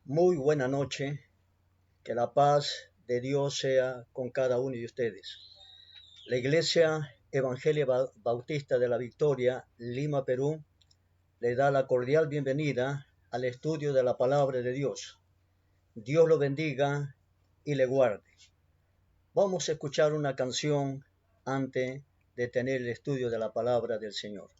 Muy buena noche, que la paz de Dios sea con cada uno de ustedes. La Iglesia Evangelia Bautista de la Victoria, Lima, Perú, le da la cordial bienvenida al estudio de la palabra de Dios. Dios lo bendiga y le guarde. Vamos a escuchar una canción antes de tener el estudio de la palabra del Señor.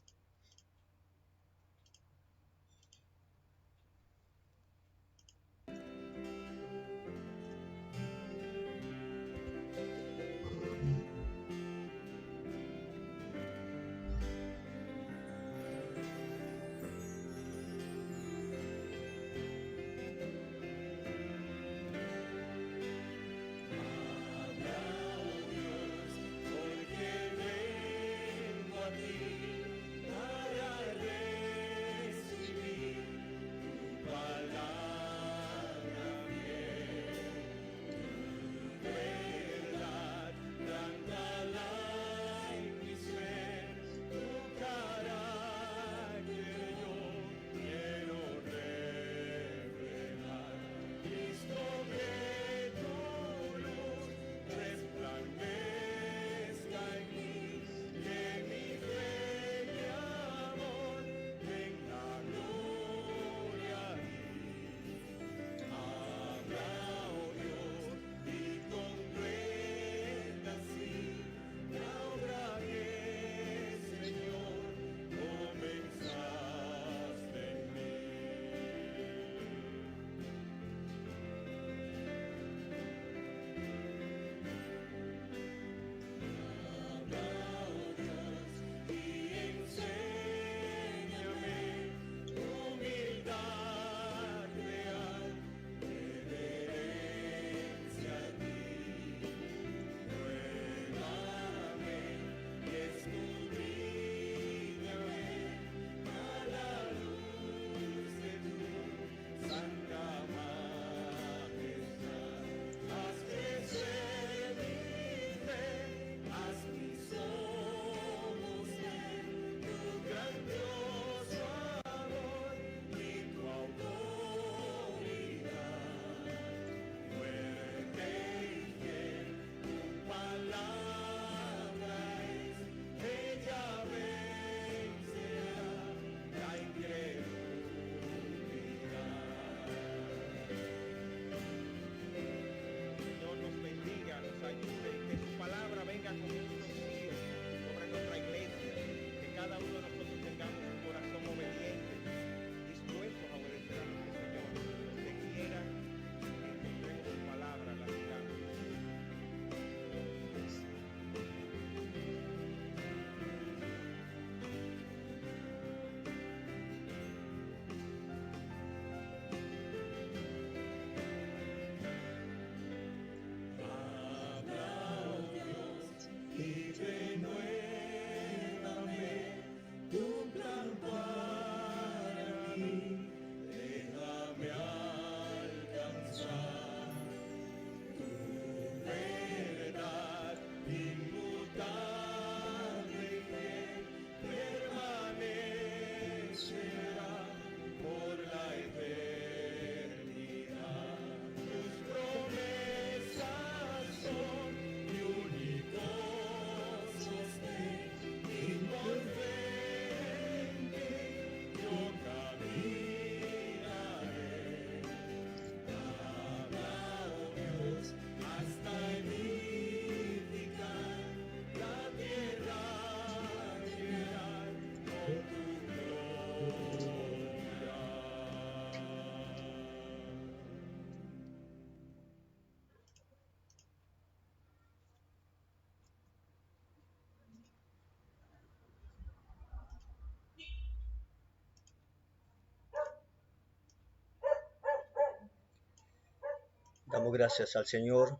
Damos gracias al Señor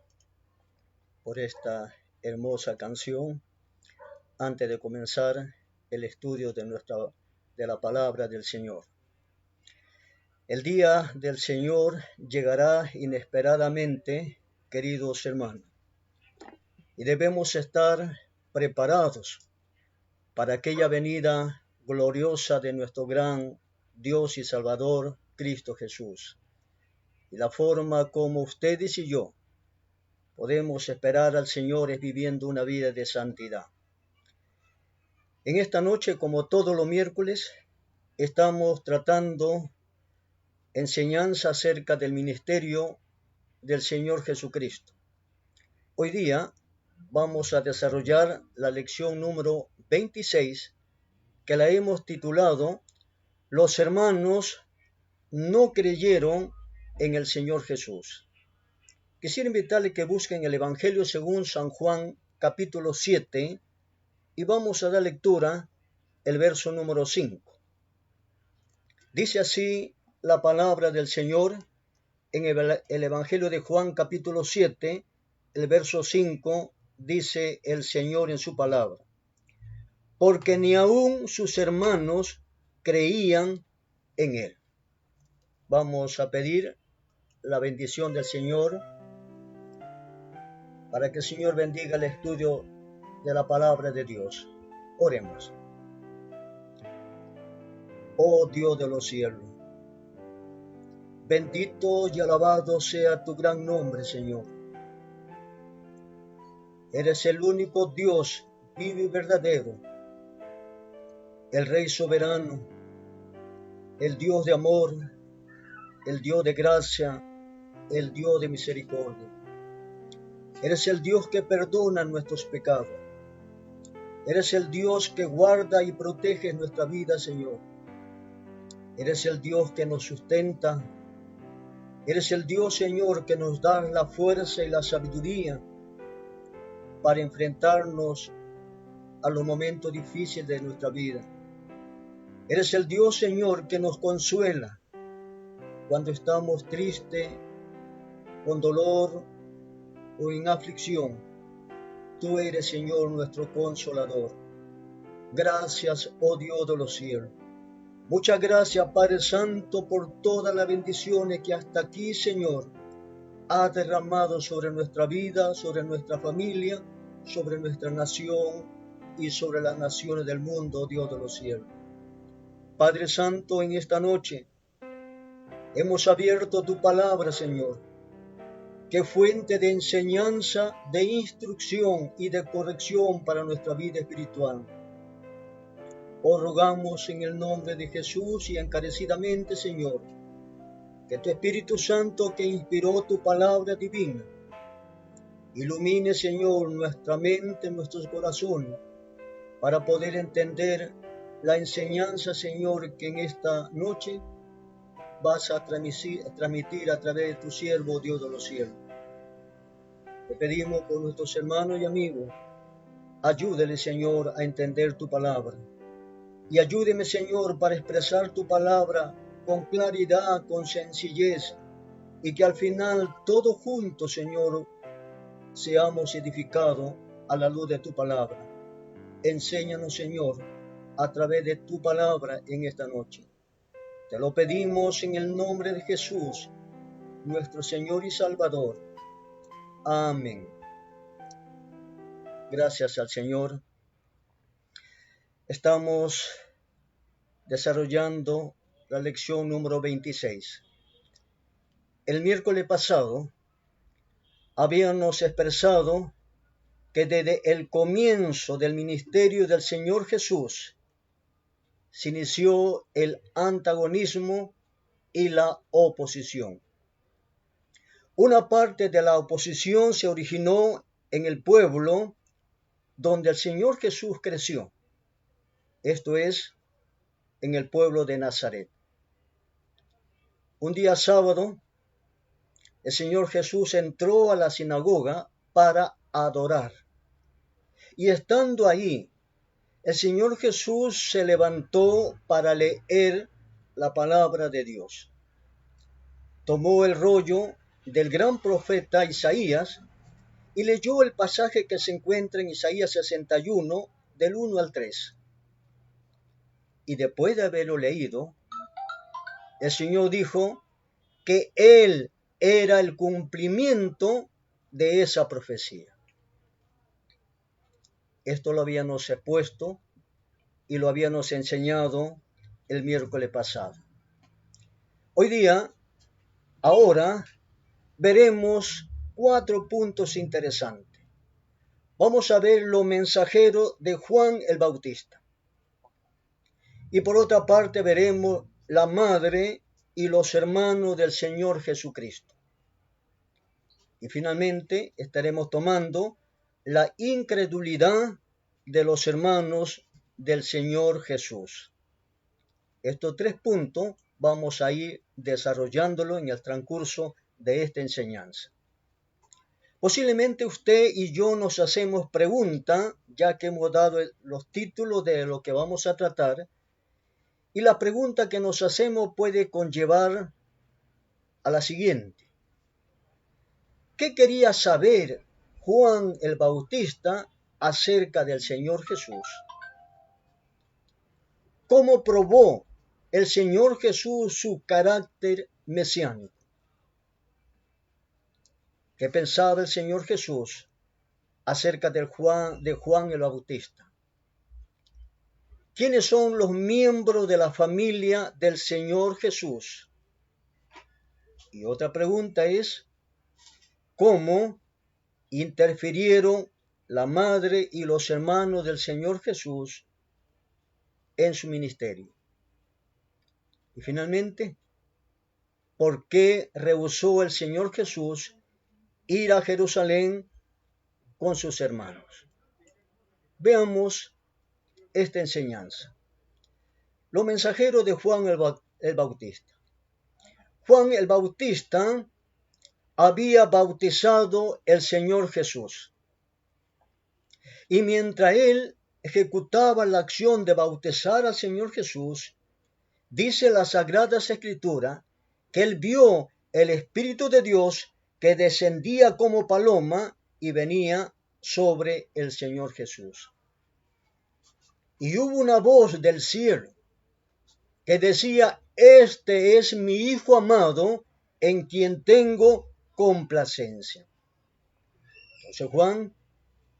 por esta hermosa canción antes de comenzar el estudio de la palabra del Señor. El día del Señor llegará inesperadamente, queridos hermanos, y debemos estar preparados para aquella venida gloriosa de nuestro gran Dios y Salvador Cristo Jesús y la forma como ustedes y yo podemos esperar al Señor es viviendo una vida de santidad. En esta noche, como todos los miércoles, estamos tratando enseñanza acerca del ministerio del Señor Jesucristo. Hoy día vamos a desarrollar la lección número 26, que la hemos titulado Los hermanos no creyeron en el Señor Jesús. Quisiera invitarle que busquen el Evangelio según San Juan, capítulo 7, y vamos a dar lectura el verso número 5. Dice así la palabra del Señor en el Evangelio de Juan, capítulo 7, el verso 5, dice el Señor en su palabra: porque ni aun sus hermanos creían en él. Vamos a pedir la bendición del Señor para que el Señor bendiga el estudio de la palabra de Dios. Oremos. Oh Dios de los cielos, bendito y alabado sea tu gran nombre, Señor. Eres el único Dios vivo y verdadero, el Rey soberano, el Dios de amor, el Dios de gracia, el Dios de misericordia. Eres el Dios que perdona nuestros pecados. Eres el Dios que guarda y protege nuestra vida, Señor. Eres el Dios que nos sustenta. Eres el Dios, Señor, que nos da la fuerza y la sabiduría para enfrentarnos a los momentos difíciles de nuestra vida. Eres el Dios, Señor, que nos consuela cuando estamos tristes, con dolor o en aflicción. Tú eres, Señor, nuestro consolador. Gracias, oh Dios de los cielos. Muchas gracias, Padre Santo, por todas las bendiciones que hasta aquí, Señor, has derramado sobre nuestra vida, sobre nuestra familia, sobre nuestra nación y sobre las naciones del mundo, oh Dios de los cielos. Padre Santo, en esta noche hemos abierto tu palabra, Señor, que fuente de enseñanza, de instrucción y de corrección para nuestra vida espiritual. Os rogamos en el nombre de Jesús y encarecidamente, Señor, que tu Espíritu Santo que inspiró tu palabra divina, ilumine, Señor, nuestra mente, nuestros corazones, para poder entender la enseñanza, Señor, que en esta noche vas a transmitir a través de tu siervo, Dios de los cielos. Te pedimos por nuestros hermanos y amigos, ayúdele, Señor, a entender tu palabra. Y ayúdeme, Señor, para expresar tu palabra con claridad, con sencillez, y que al final todos juntos, Señor, seamos edificados a la luz de tu palabra. Enséñanos, Señor, a través de tu palabra en esta noche. Te lo pedimos en el nombre de Jesús, nuestro Señor y Salvador. Amén. Gracias al Señor. Estamos desarrollando la lección número 26. El miércoles pasado habíamos expresado que desde el comienzo del ministerio del Señor Jesús se inició el antagonismo y la oposición. Una parte de la oposición se originó en el pueblo donde el Señor Jesús creció, esto es, en el pueblo de Nazaret. Un día sábado, el Señor Jesús entró a la sinagoga para adorar. Y estando ahí, el Señor Jesús se levantó para leer la palabra de Dios. Tomó el rollo del gran profeta Isaías y leyó el pasaje que se encuentra en Isaías 61, del 1 al 3. Y después de haberlo leído, el Señor dijo que Él era el cumplimiento de esa profecía. Esto lo habíamos expuesto y lo habíamos enseñado el miércoles pasado. Hoy día, ahora, veremos 4 puntos interesantes. Vamos a ver los mensajeros de Juan el Bautista. Y por otra parte veremos la madre y los hermanos del Señor Jesucristo. Y finalmente estaremos tomando la incredulidad de los hermanos del Señor Jesús. Estos 3 puntos vamos a ir desarrollándolo en el transcurso de esta enseñanza. Posiblemente usted y yo nos hacemos preguntas, ya que hemos dado los títulos de lo que vamos a tratar, y la pregunta que nos hacemos puede conllevar a la siguiente. ¿Qué quería saber Juan el Bautista acerca del Señor Jesús? ¿Cómo probó el Señor Jesús su carácter mesiánico? ¿Qué pensaba el Señor Jesús acerca de Juan el Bautista? ¿Quiénes son los miembros de la familia del Señor Jesús? Y otra pregunta es, ¿cómo interfirieron la madre y los hermanos del Señor Jesús en su ministerio? Y finalmente, ¿por qué rehusó el Señor Jesús ir a Jerusalén con sus hermanos? Veamos esta enseñanza. Los mensajeros de Juan el Bautista. Juan el Bautista había bautizado el Señor Jesús. Y mientras él ejecutaba la acción de bautizar al Señor Jesús, dice la Sagrada Escritura que él vio el Espíritu de Dios que descendía como paloma y venía sobre el Señor Jesús. Y hubo una voz del cielo que decía, este es mi Hijo amado, en quien tengo complacencia. Entonces Juan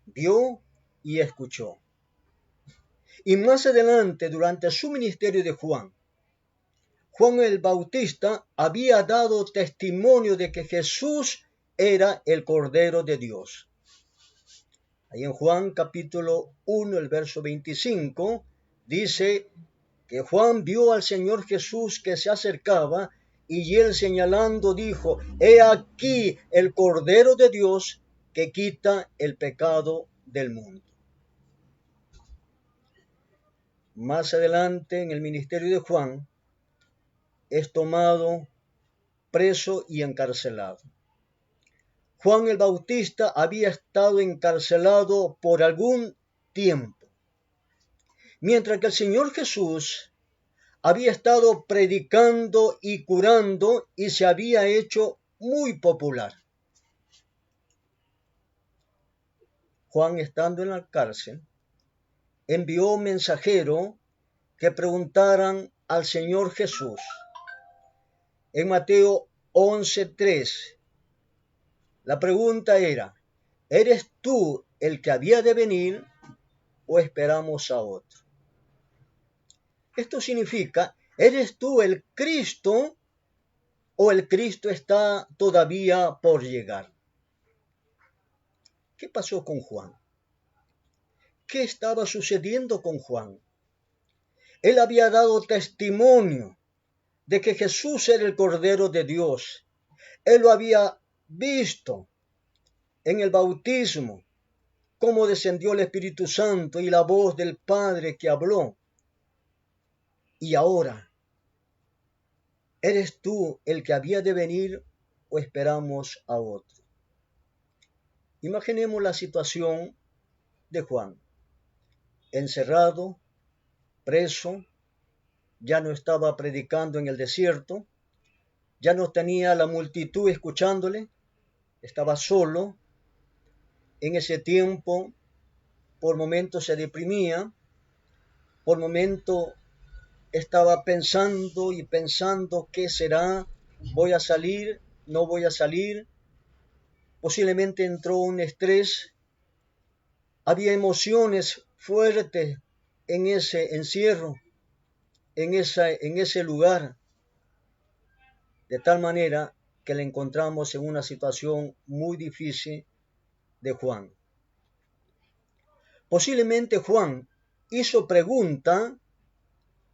vio y escuchó. Y más adelante, durante su ministerio de Juan el Bautista había dado testimonio de que Jesús era el Cordero de Dios. Ahí en Juan capítulo 1, el verso 25, dice que Juan vio al Señor Jesús que se acercaba y él señalando dijo, he aquí el Cordero de Dios que quita el pecado del mundo. Más adelante en el ministerio de Juan es tomado preso y encarcelado. Juan el Bautista había estado encarcelado por algún tiempo, mientras que el Señor Jesús había estado predicando y curando y se había hecho muy popular. Juan, estando en la cárcel, envió mensajeros que preguntaran al Señor Jesús. En Mateo 11:3, la pregunta era, ¿eres tú el que había de venir o esperamos a otro? Esto significa, ¿eres tú el Cristo o el Cristo está todavía por llegar? ¿Qué pasó con Juan? ¿Qué estaba sucediendo con Juan? Él había dado testimonio de que Jesús era el Cordero de Dios. Él lo había visto en el bautismo, cómo descendió el Espíritu Santo y la voz del Padre que habló. Y ahora, ¿eres tú el que había de venir o esperamos a otro? Imaginemos la situación de Juan, encerrado, preso, ya no estaba predicando en el desierto, ya no tenía la multitud escuchándole, estaba solo. En ese tiempo, por momentos se deprimía, por momentos estaba pensando y pensando, ¿qué será? ¿Voy a salir? ¿No voy a salir? Posiblemente entró un estrés. Había emociones fuertes en ese encierro, en ese lugar. de tal manera que le encontramos en una situación muy difícil de Juan. Posiblemente Juan hizo pregunta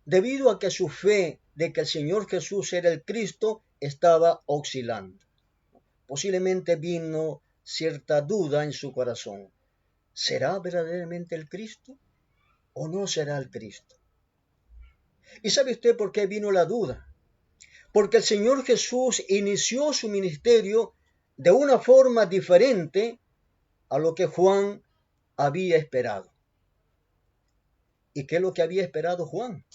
debido a que su fe de que el Señor Jesús era el Cristo estaba oscilando. Posiblemente vino cierta duda en su corazón. ¿Será verdaderamente el Cristo o no será el Cristo? ¿Y sabe usted por qué vino la duda? Porque el Señor Jesús inició su ministerio de una forma diferente a lo que Juan había esperado. ¿Y qué es lo que había esperado Juan?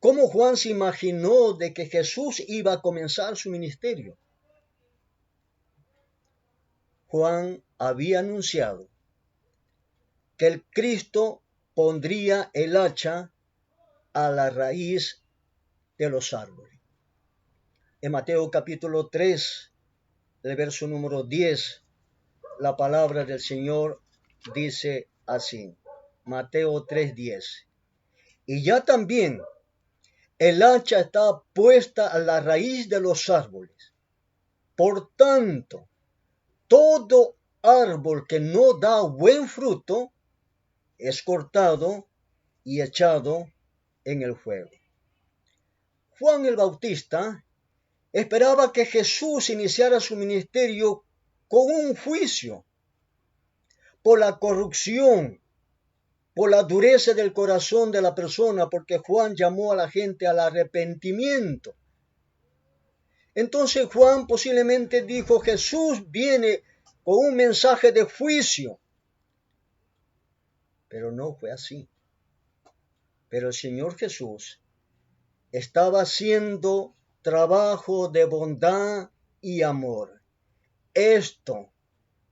¿Cómo Juan se imaginó de que Jesús iba a comenzar su ministerio? Juan había anunciado que el Cristo pondría el hacha a la raíz de los árboles. En Mateo capítulo 3, el verso número 10, la palabra del Señor dice así. Mateo 3:10. Y ya también el hacha está puesta a la raíz de los árboles. Por tanto, todo árbol que no da buen fruto es cortado y echado en el fuego. Juan el Bautista esperaba que Jesús iniciara su ministerio con un juicio por la corrupción, por la dureza del corazón de la persona, porque Juan llamó a la gente al arrepentimiento. Entonces Juan posiblemente dijo, Jesús viene con un mensaje de juicio. Pero no fue así. Pero el Señor Jesús estaba haciendo trabajo de bondad y amor. Esto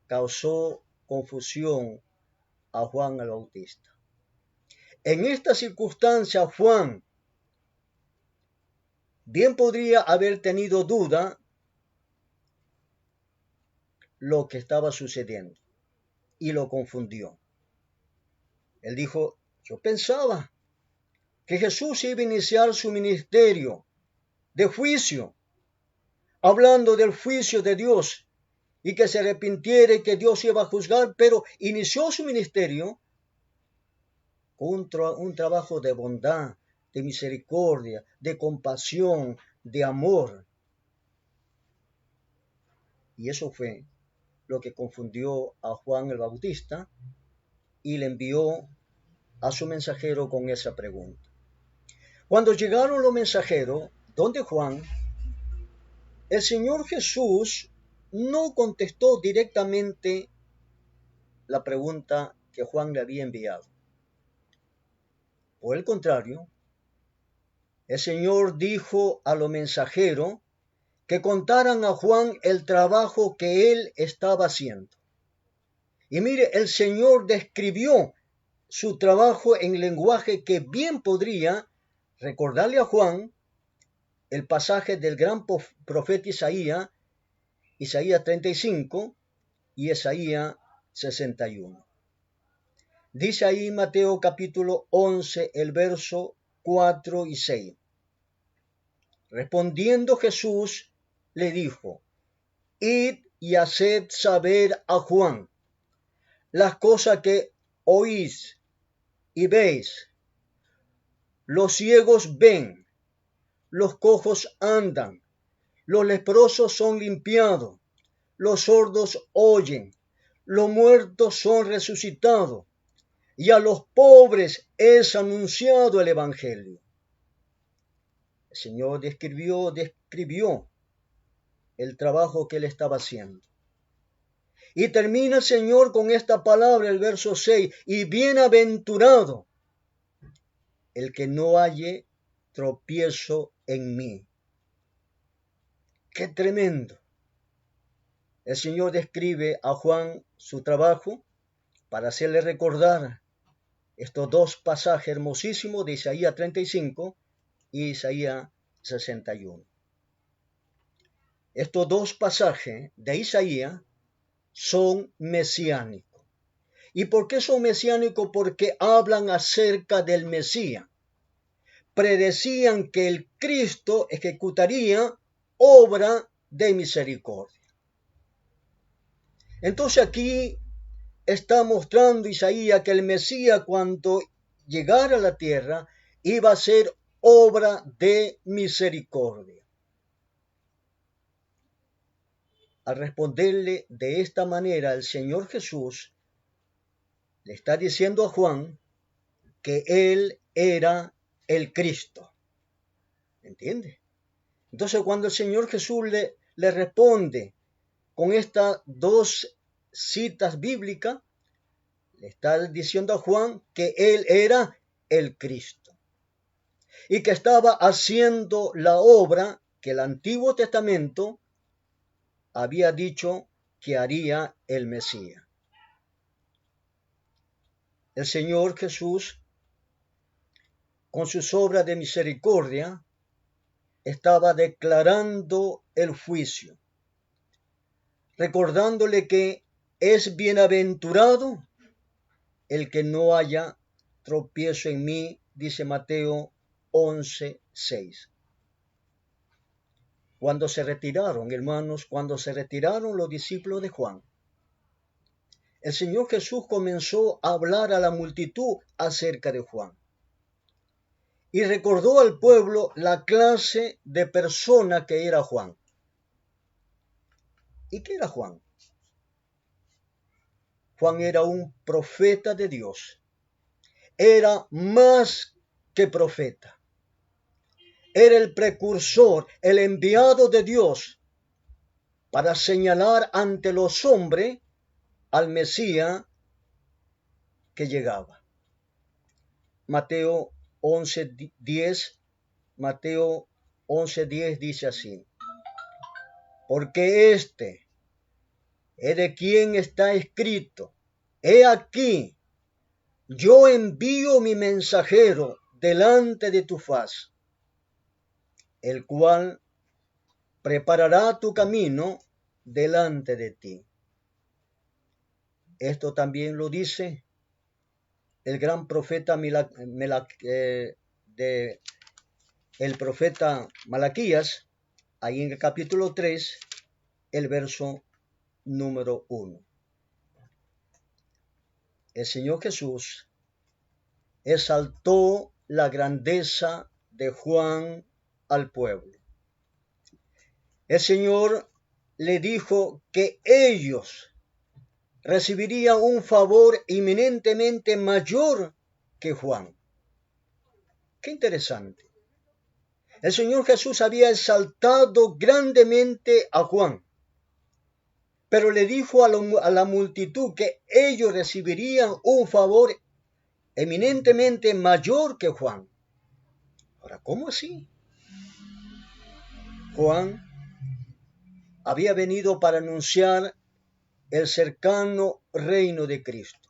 causó confusión a Juan el Bautista. En esta circunstancia, Juan bien podría haber tenido duda lo que estaba sucediendo y lo confundió. Él dijo, yo pensaba que Jesús iba a iniciar su ministerio de juicio, hablando del juicio de Dios y que se arrepintiera y que Dios iba a juzgar, pero inició su ministerio con un trabajo de bondad, de misericordia, de compasión, de amor. Y eso fue lo que confundió a Juan el Bautista y le envió a su mensajero con esa pregunta. Cuando llegaron los mensajeros, donde Juan, el Señor Jesús no contestó directamente la pregunta que Juan le había enviado. Por el contrario, el Señor dijo a los mensajeros que contaran a Juan el trabajo que él estaba haciendo. Y mire, el Señor describió su trabajo en lenguaje que bien podría recordarle a Juan el pasaje del gran profeta Isaías 35 y Isaías 61. Dice ahí Mateo capítulo 11, el verso 4 y 6. Respondiendo Jesús le dijo, id y haced saber a Juan las cosas que oís y veis. Los ciegos ven, los cojos andan, los leprosos son limpiados, los sordos oyen, los muertos son resucitados, y a los pobres es anunciado el Evangelio. El Señor describió el trabajo que él estaba haciendo. Y termina el Señor con esta palabra, el verso 6, y bienaventurado el que no halle tropiezo en mí. ¡Qué tremendo! El Señor describe a Juan su trabajo para hacerle recordar estos dos pasajes hermosísimos de Isaías 35 y Isaías 61. Estos dos pasajes de Isaías son mesiánicos. ¿Y por qué son mesiánicos? Porque hablan acerca del Mesías. Predecían que el Cristo ejecutaría obra de misericordia. Entonces aquí está mostrando Isaías que el Mesías, cuando llegara a la tierra, iba a ser obra de misericordia. Al responderle de esta manera, el Señor Jesús le está diciendo a Juan que él era el Cristo. ¿Entiende? Entonces, cuando el Señor Jesús le responde con estas dos citas bíblicas, le está diciendo a Juan que él era el Cristo y que estaba haciendo la obra que el Antiguo Testamento había dicho que haría el Mesías. El Señor Jesús, con sus obras de misericordia, estaba declarando el juicio, recordándole que es bienaventurado el que no haya tropiezo en mí, dice Mateo 11:6. Cuando se retiraron, hermanos, cuando se retiraron los discípulos de Juan, el Señor Jesús comenzó a hablar a la multitud acerca de Juan. Y recordó al pueblo la clase de persona que era Juan. ¿Y qué era Juan? Juan era un profeta de Dios. Era más que profeta. Era el precursor, el enviado de Dios para señalar ante los hombres al Mesías que llegaba. Mateo 11:10, Mateo 11:10 dice así: porque este es de quien está escrito: he aquí, yo envío mi mensajero delante de tu faz, el cual preparará tu camino delante de ti. Esto también lo dice el gran profeta el profeta Malaquías, ahí en el capítulo 3, el verso número 1. El Señor Jesús exaltó la grandeza de Juan al pueblo. El Señor le dijo que ellos recibirían un favor eminentemente mayor que Juan. Qué interesante. El Señor Jesús había exaltado grandemente a Juan, pero le dijo a la multitud que ellos recibirían un favor eminentemente mayor que Juan. Ahora, ¿cómo así? Juan había venido para anunciar el cercano reino de Cristo,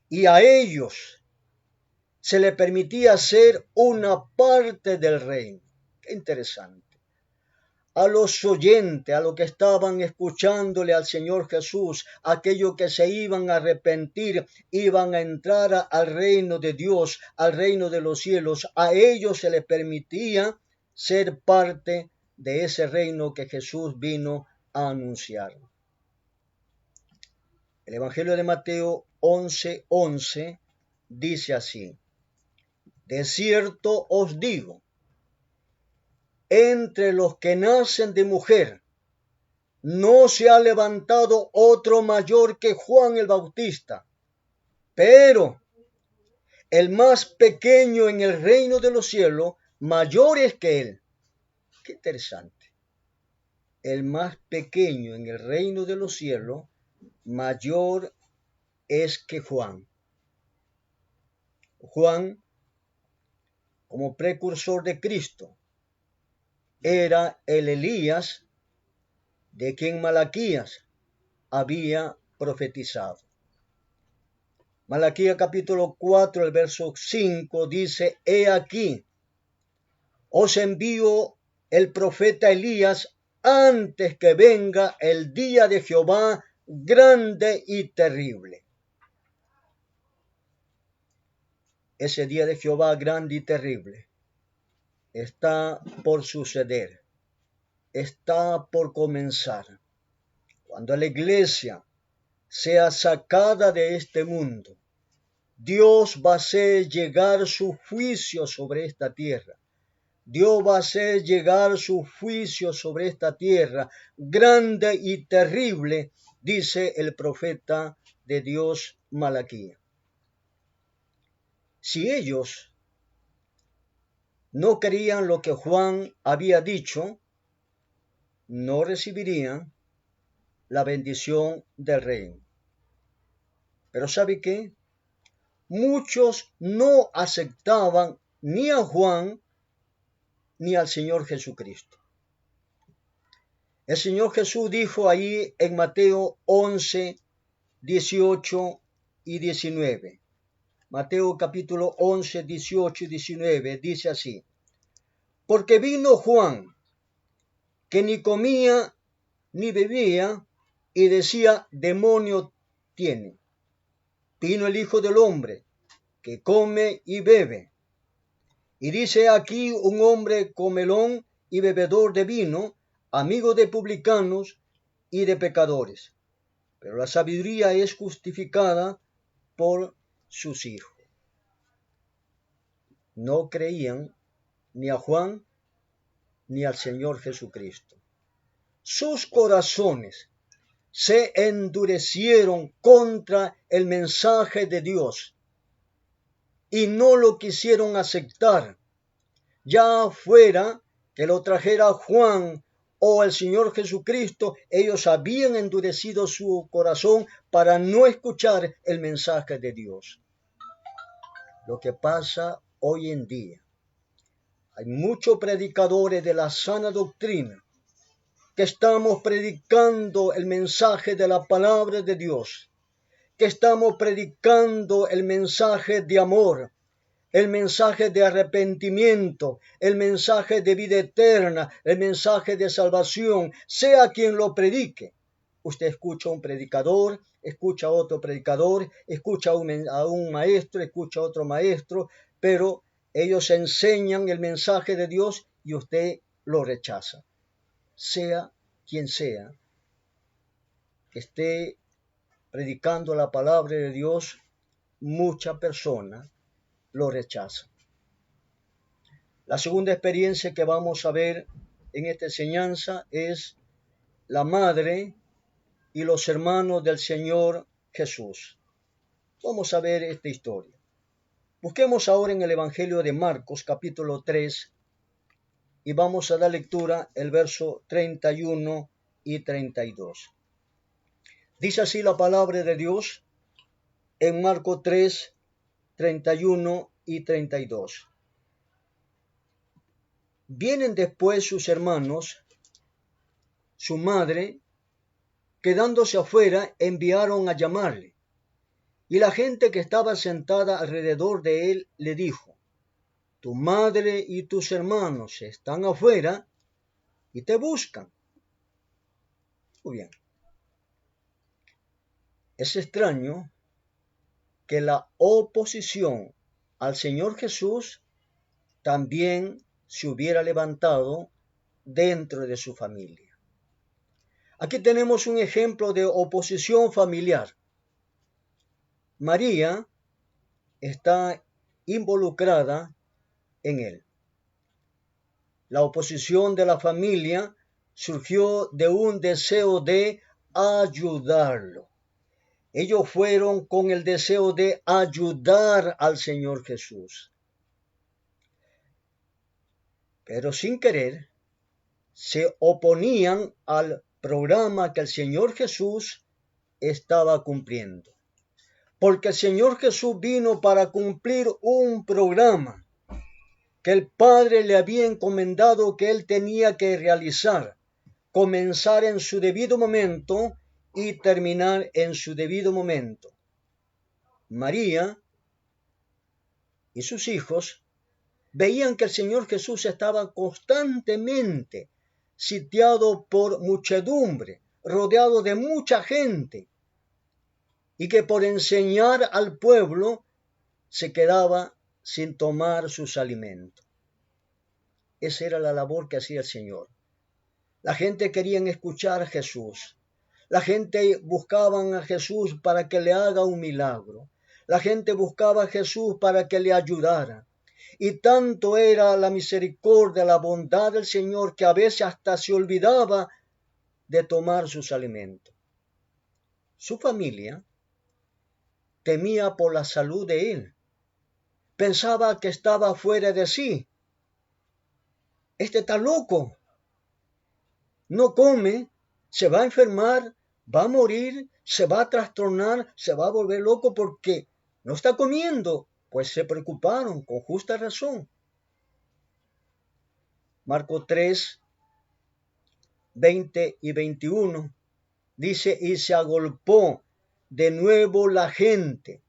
y a ellos se le permitía ser una parte del reino. Qué interesante. A los oyentes, a los que estaban escuchándole al Señor Jesús, aquellos que se iban a arrepentir, iban a entrar al reino de Dios, al reino de los cielos, a ellos se les permitía ser parte de ese reino que Jesús vino a anunciar. El Evangelio de Mateo 11:11 dice así: de cierto os digo, entre los que nacen de mujer, no se ha levantado otro mayor que Juan el Bautista, pero el más pequeño en el reino de los cielos, mayor es que él. Qué interesante. El más pequeño en el reino de los cielos, mayor es que Juan. Juan, como precursor de Cristo, era el Elías de quien Malaquías había profetizado. Malaquías capítulo 4, el verso 5 dice: he aquí, os envío el profeta Elías antes que venga el día de Jehová grande y terrible. Ese día de Jehová grande y terrible está por suceder. está por comenzar. Cuando la iglesia sea sacada de este mundo, Dios va a hacer llegar su juicio sobre esta tierra. Dios va a hacer llegar su juicio sobre esta tierra, grande y terrible, dice el profeta de Dios Malaquías. Si ellos no creían lo que Juan había dicho, no recibirían la bendición del reino. Pero ¿sabe qué? Muchos no aceptaban ni a Juan ni al Señor Jesucristo. El Señor Jesús dijo ahí en Mateo 11, 18 y 19. Mateo capítulo 11, 18 y 19 dice así: porque vino Juan, que ni comía ni bebía, y decía, demonio tiene. Vino el Hijo del Hombre, que come y bebe. Y dice aquí un hombre comelón y bebedor de vino, amigo de publicanos y de pecadores. Pero la sabiduría es justificada por sus hijos. No creían ni a Juan ni al Señor Jesucristo. Sus corazones se endurecieron contra el mensaje de Dios y no lo quisieron aceptar, ya fuera que lo trajera Juan o el Señor Jesucristo. Ellos habían endurecido su corazón para no escuchar el mensaje de Dios. Lo que pasa hoy en día, hay muchos predicadores de la sana doctrina que estamos predicando el mensaje de la palabra de Dios, que estamos predicando el mensaje de amor, el mensaje de arrepentimiento, el mensaje de vida eterna, el mensaje de salvación, sea quien lo predique. Usted escucha a un predicador, escucha a otro predicador, escucha a un maestro, escucha a otro maestro, pero ellos enseñan el mensaje de Dios y usted lo rechaza. Sea quien sea que esté predicando la palabra de Dios, muchas personas lo rechazan. La segunda experiencia que vamos a ver en esta enseñanza es la madre y los hermanos del Señor Jesús. Vamos a ver esta historia. Busquemos ahora en el Evangelio de Marcos, capítulo 3, y vamos a dar lectura el verso 31 y 32. Dice así la palabra de Dios en Marcos 3, 31 y 32. Vienen después sus hermanos, su madre, quedándose afuera, enviaron a llamarle. Y la gente que estaba sentada alrededor de él le dijo, tu madre y tus hermanos están afuera y te buscan. Muy bien. Es extraño que la oposición al Señor Jesús también se hubiera levantado dentro de su familia. Aquí tenemos un ejemplo de oposición familiar. María está involucrada en él. La oposición de la familia surgió de un deseo de ayudarlo. Ellos fueron con el deseo de ayudar al Señor Jesús. Pero sin querer, se oponían al programa que el Señor Jesús estaba cumpliendo. Porque el Señor Jesús vino para cumplir un programa que el Padre le había encomendado que él tenía que realizar, comenzar en su debido momento y terminar en su debido momento. María y sus hijos veían que el Señor Jesús estaba constantemente sitiado por muchedumbre, rodeado de mucha gente, y que por enseñar al pueblo se quedaba sin tomar sus alimentos. Esa era la labor que hacía el Señor. La gente quería escuchar a Jesús. La gente buscaba a Jesús para que le haga un milagro. La gente buscaba a Jesús para que le ayudara. Y tanto era la misericordia, la bondad del Señor, que a veces hasta se olvidaba de tomar sus alimentos. Su familia temía por la salud de él. Pensaba que estaba fuera de sí. Este está loco. No come, se va a enfermar, va a morir, se va a trastornar, se va a volver loco porque no está comiendo. Pues se preocuparon con justa razón. Marcos 3, 20 y 21 dice, y se agolpó de nuevo la gente,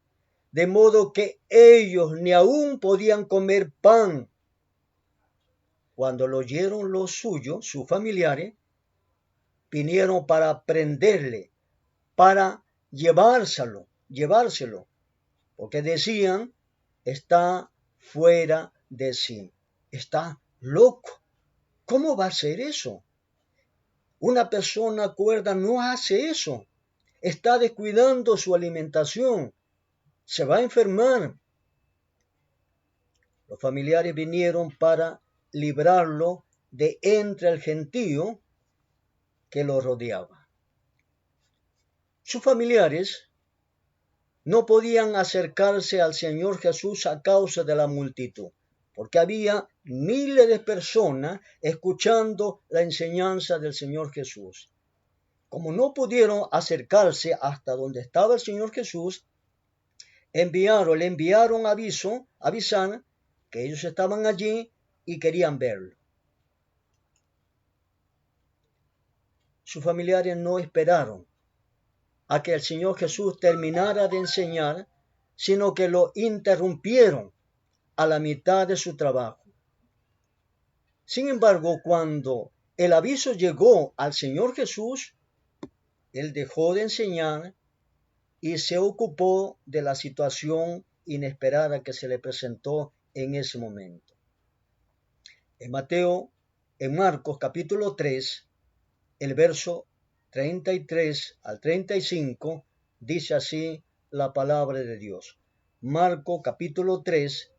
de modo que ellos ni aún podían comer pan. Cuando lo oyeron los suyos, sus familiares, vinieron para prenderle, para llevárselo, porque decían, está fuera de sí, está loco. ¿Cómo va a ser eso? Una persona cuerda no hace eso. Está descuidando su alimentación. Se va a enfermar. Los familiares vinieron para librarlo de entre el gentío que lo rodeaba. Sus familiares no podían acercarse al Señor Jesús a causa de la multitud, porque había miles de personas escuchando la enseñanza del Señor Jesús. Como no pudieron acercarse hasta donde estaba el Señor Jesús, le enviaron avisar que ellos estaban allí y querían verlo. Sus familiares no esperaron a que el Señor Jesús terminara de enseñar, sino que lo interrumpieron a la mitad de su trabajo. Sin embargo, cuando el aviso llegó al Señor Jesús, él dejó de enseñar y se ocupó de la situación inesperada que se le presentó en ese momento. En Marcos capítulo 3, el verso 33 al 35, dice así la palabra de Dios. Marcos capítulo 3,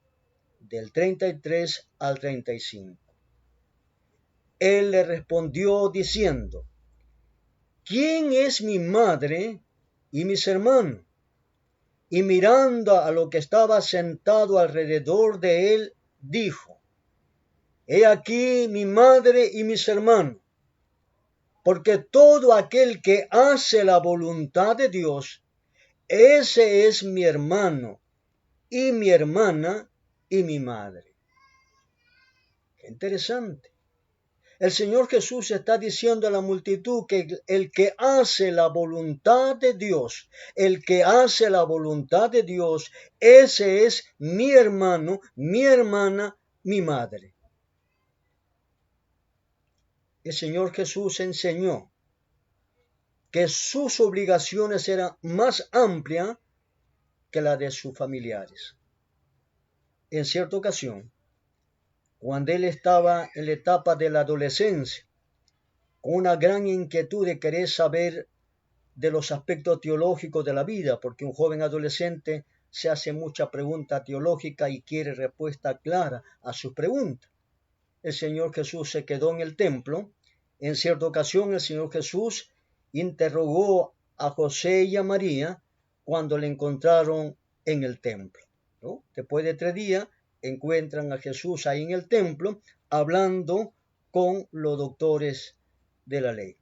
del 33 al 35. Él le respondió diciendo, ¿quién es mi madre y mis hermanos? Y mirando a lo que estaba sentado alrededor de él, dijo, he aquí mi madre y mis hermanos, porque todo aquel que hace la voluntad de Dios, ese es mi hermano y mi hermana y mi madre. Qué interesante. El Señor Jesús está diciendo a la multitud que el que hace la voluntad de Dios, ese es mi hermano, mi hermana, mi madre. El Señor Jesús enseñó que sus obligaciones eran más amplias que las de sus familiares. En cierta ocasión, cuando él estaba en la etapa de la adolescencia, con una gran inquietud de querer saber de los aspectos teológicos de la vida, porque un joven adolescente se hace mucha pregunta teológica y quiere respuesta clara a sus preguntas. El Señor Jesús se quedó en el templo. En cierta ocasión el Señor Jesús interrogó a José y a María cuando le encontraron en el templo, ¿no? Después de 3 días encuentran a Jesús ahí en el templo hablando con los doctores de la ley.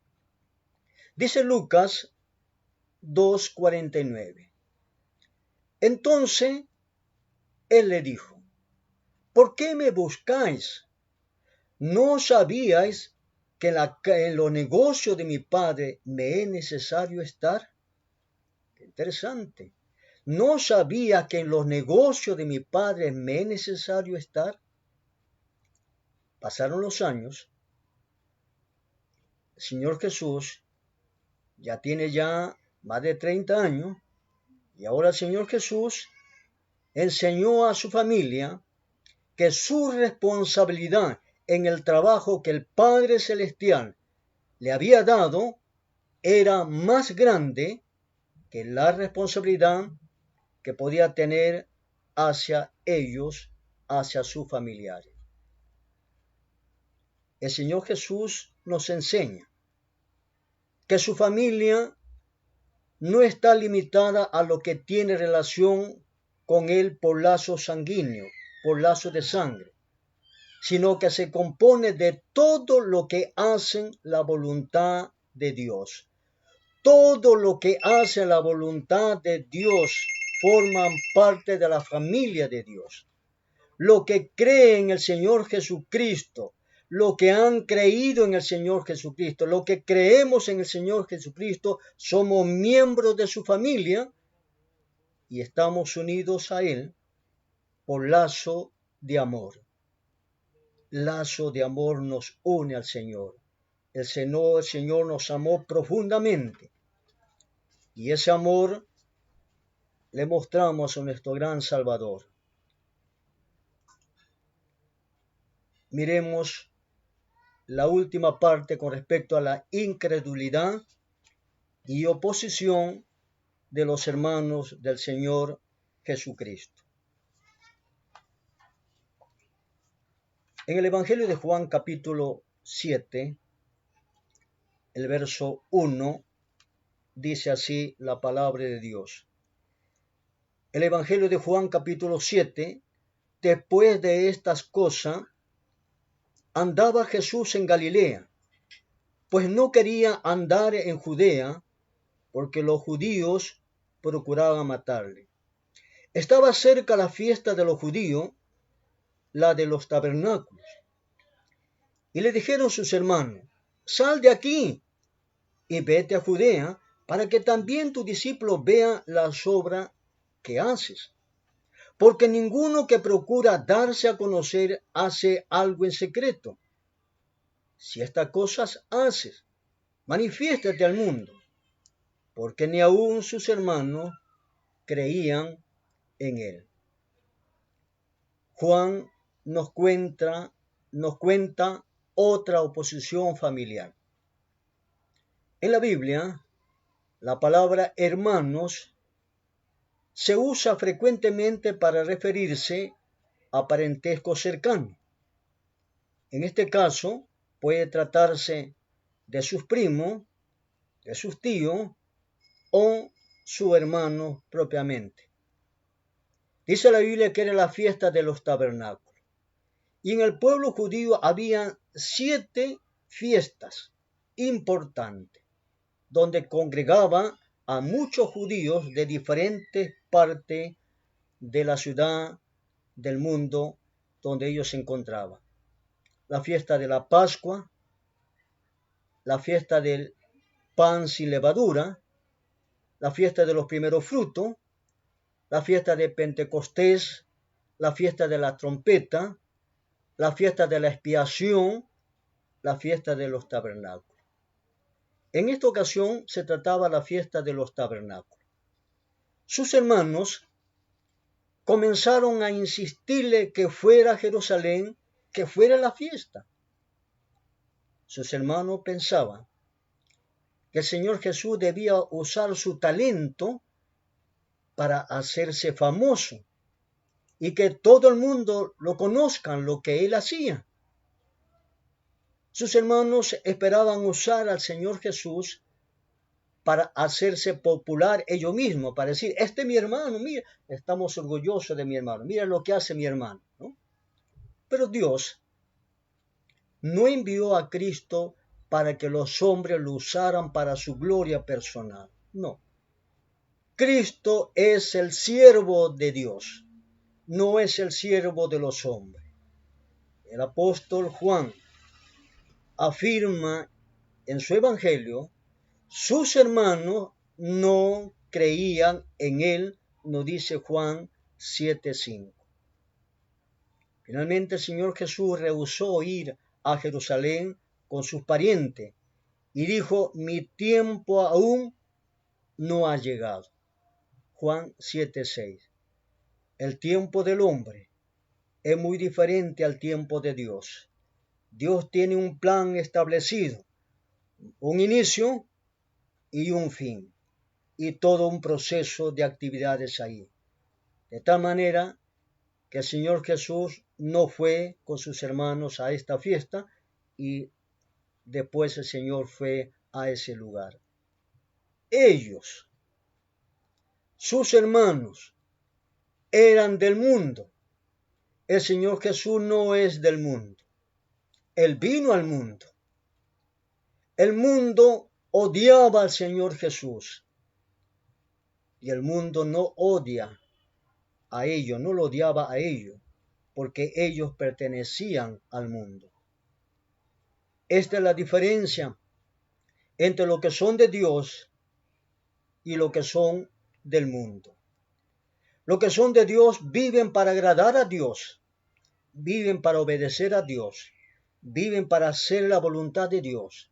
Dice Lucas 2:49. Entonces él le dijo, ¿por qué me buscáis? ¿No sabíais que en los negocios de mi padre me es necesario estar? Qué interesante. ¿No sabía que en los negocios de mi padre me es necesario estar? Pasaron los años. El Señor Jesús ya tiene más de 30 años y ahora el Señor Jesús enseñó a su familia que su responsabilidad en el trabajo que el Padre Celestial le había dado era más grande que la responsabilidad que podía tener hacia ellos, hacia sus familiares. El Señor Jesús nos enseña que su familia no está limitada a lo que tiene relación con Él por lazo sanguíneo, por lazo de sangre, sino que se compone de todo lo que hacen la voluntad de Dios. Todo lo que hace la voluntad de Dios forman parte de la familia de Dios. Lo que cree en el Señor Jesucristo, lo que han creído en el Señor Jesucristo, lo que creemos en el Señor Jesucristo, somos miembros de su familia y estamos unidos a Él por lazo de amor. Lazo de amor nos une al Señor. El Señor nos amó profundamente y ese amor le mostramos a nuestro gran Salvador. Miremos la última parte con respecto a la incredulidad y oposición de los hermanos del Señor Jesucristo. En el Evangelio de Juan capítulo 7, el verso 1, dice así la palabra de Dios. El Evangelio de Juan capítulo 7, después de estas cosas, andaba Jesús en Galilea, pues no quería andar en Judea, porque los judíos procuraban matarle. Estaba cerca la fiesta de los judíos, la de los tabernáculos. Y le dijeron sus hermanos, sal de aquí y vete a Judea, para que también tus discípulos vean las obras que haces. Porque ninguno que procura darse a conocer hace algo en secreto. Si estas cosas haces, manifiéstate al mundo, porque ni aun sus hermanos creían en él. Juan nos cuenta otra oposición familiar. En la Biblia, la palabra hermanos se usa frecuentemente para referirse a parentesco cercano. En este caso, puede tratarse de sus primos, de sus tíos o su hermano propiamente. Dice la Biblia que era la fiesta de los tabernáculos. Y en el pueblo judío había 7 fiestas importantes, donde congregaba a muchos judíos de diferentes partes de la ciudad, del mundo donde ellos se encontraban. La fiesta de la Pascua, la fiesta del pan sin levadura, la fiesta de los primeros frutos, la fiesta de Pentecostés, la fiesta de la trompeta, la fiesta de la expiación, la fiesta de los tabernáculos. En esta ocasión se trataba la fiesta de los tabernáculos. Sus hermanos comenzaron a insistirle que fuera a Jerusalén, que fuera la fiesta. Sus hermanos pensaban que el Señor Jesús debía usar su talento para hacerse famoso y que todo el mundo lo conozca lo que él hacía. Sus hermanos esperaban usar al Señor Jesús para hacerse popular ellos mismos, para decir, este es mi hermano, mira, estamos orgullosos de mi hermano, mira lo que hace mi hermano, ¿no? Pero Dios no envió a Cristo para que los hombres lo usaran para su gloria personal, no. Cristo es el siervo de Dios, no es el siervo de los hombres. El apóstol Juan afirma en su evangelio, sus hermanos no creían en él, nos dice Juan 7:5. Finalmente el Señor Jesús rehusó ir a Jerusalén con sus parientes y dijo, mi tiempo aún no ha llegado. Juan 7:6. El tiempo del hombre es muy diferente al tiempo de Dios. Dios tiene un plan establecido. un inicio y un fin, y todo un proceso de actividades ahí. De tal manera que el Señor Jesús no fue con sus hermanos a esta fiesta y después el Señor fue a ese lugar. Ellos, sus hermanos, eran del mundo. El Señor Jesús no es del mundo. Él vino al mundo. El mundo odiaba al Señor Jesús. Y el mundo no odia a ellos, no lo odiaba a ellos, porque ellos pertenecían al mundo. Esta es la diferencia entre lo que son de Dios y lo que son del mundo. Los que son de Dios viven para agradar a Dios, viven para obedecer a Dios, viven para hacer la voluntad de Dios.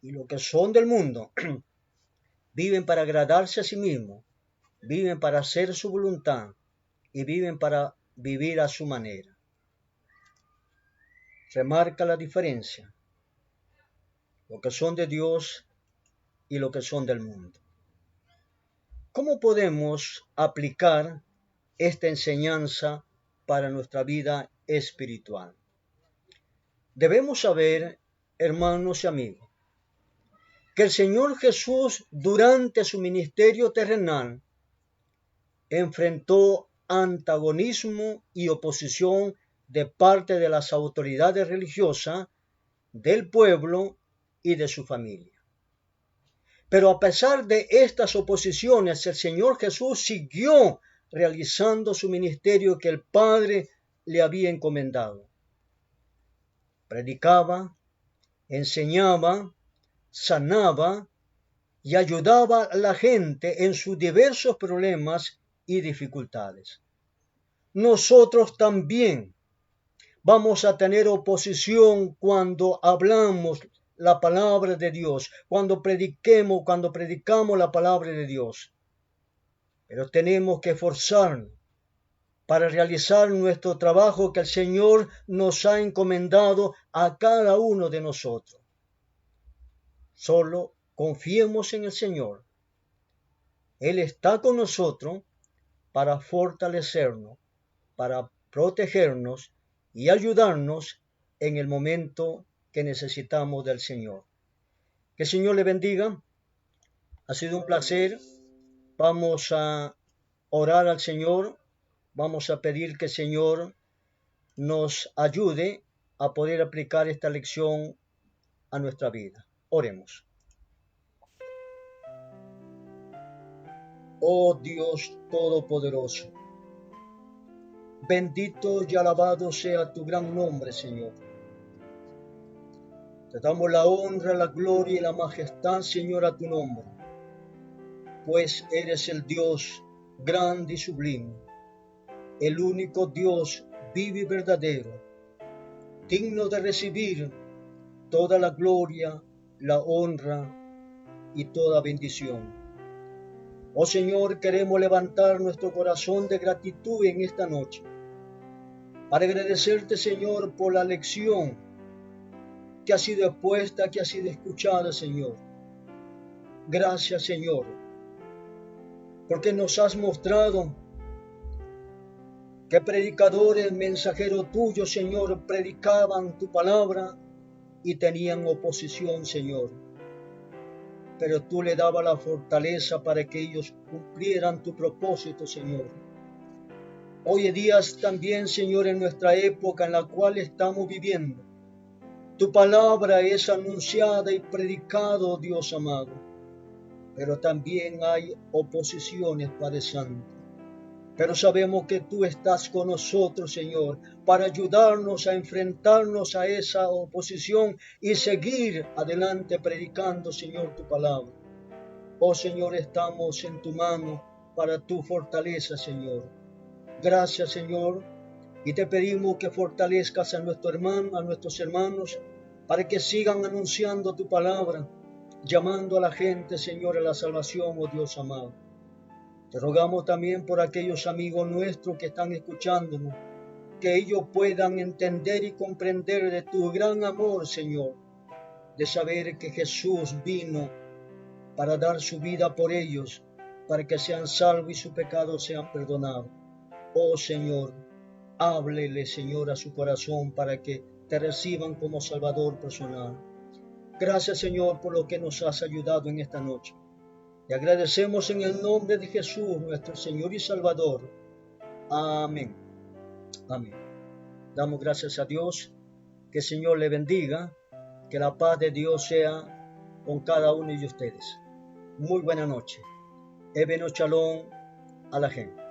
Y los que son del mundo viven para agradarse a sí mismos, viven para hacer su voluntad y viven para vivir a su manera. Remarca la diferencia, los que son de Dios y los que son del mundo. ¿Cómo podemos aplicar esta enseñanza para nuestra vida espiritual? Debemos saber, hermanos y amigos, que el Señor Jesús durante su ministerio terrenal enfrentó antagonismo y oposición de parte de las autoridades religiosas, del pueblo y de su familia. Pero a pesar de estas oposiciones, el Señor Jesús siguió realizando su ministerio que el Padre le había encomendado. Predicaba, enseñaba, sanaba y ayudaba a la gente en sus diversos problemas y dificultades. Nosotros también vamos a tener oposición cuando hablamos la palabra de Dios, cuando predicamos la palabra de Dios. Pero tenemos que esforzarnos para realizar nuestro trabajo que el Señor nos ha encomendado a cada uno de nosotros. Solo confiemos en el Señor. Él está con nosotros para fortalecernos, para protegernos y ayudarnos en el momento que necesitamos del Señor. Que el Señor le bendiga. Ha sido un placer. Vamos a orar al Señor. Vamos a pedir que el Señor nos ayude a poder aplicar esta lección a nuestra vida. Oremos. Oh Dios Todopoderoso, bendito y alabado sea tu gran nombre, Señor. Te damos la honra, la gloria y la majestad, Señor, a tu nombre, pues eres el Dios grande y sublime, el único Dios vivo y verdadero, digno de recibir toda la gloria, la honra y toda bendición. Oh Señor, queremos levantar nuestro corazón de gratitud en esta noche, para agradecerte, Señor, por la lección que ha sido expuesta, que ha sido escuchada, Señor. Gracias, Señor, porque nos has mostrado que predicadores, mensajeros tuyos, Señor, predicaban tu palabra y tenían oposición, Señor. Pero tú le dabas la fortaleza para que ellos cumplieran tu propósito, Señor. Hoy en día también, Señor, en nuestra época en la cual estamos viviendo, tu palabra es anunciada y predicada, Dios amado, pero también hay oposiciones, Padre Santo. Pero sabemos que tú estás con nosotros, Señor, para ayudarnos a enfrentarnos a esa oposición y seguir adelante predicando, Señor, tu palabra. Oh, Señor, estamos en tu mano para tu fortaleza, Señor. Gracias, Señor, y te pedimos que fortalezcas a nuestros hermanos, para que sigan anunciando tu palabra, llamando a la gente, Señor, a la salvación, oh Dios amado. Te rogamos también por aquellos amigos nuestros que están escuchándonos, que ellos puedan entender y comprender de tu gran amor, Señor, de saber que Jesús vino para dar su vida por ellos, para que sean salvos y sus pecados sean perdonados. Oh Señor, háblele, Señor, a su corazón para que te reciban como Salvador personal. Gracias, Señor, por lo que nos has ayudado en esta noche. Te agradecemos en el nombre de Jesús, nuestro Señor y Salvador. Amén. Amén. Damos gracias a Dios. Que el Señor le bendiga. Que la paz de Dios sea con cada uno de ustedes. Muy buena noche. Ebeno Shalom a la gente.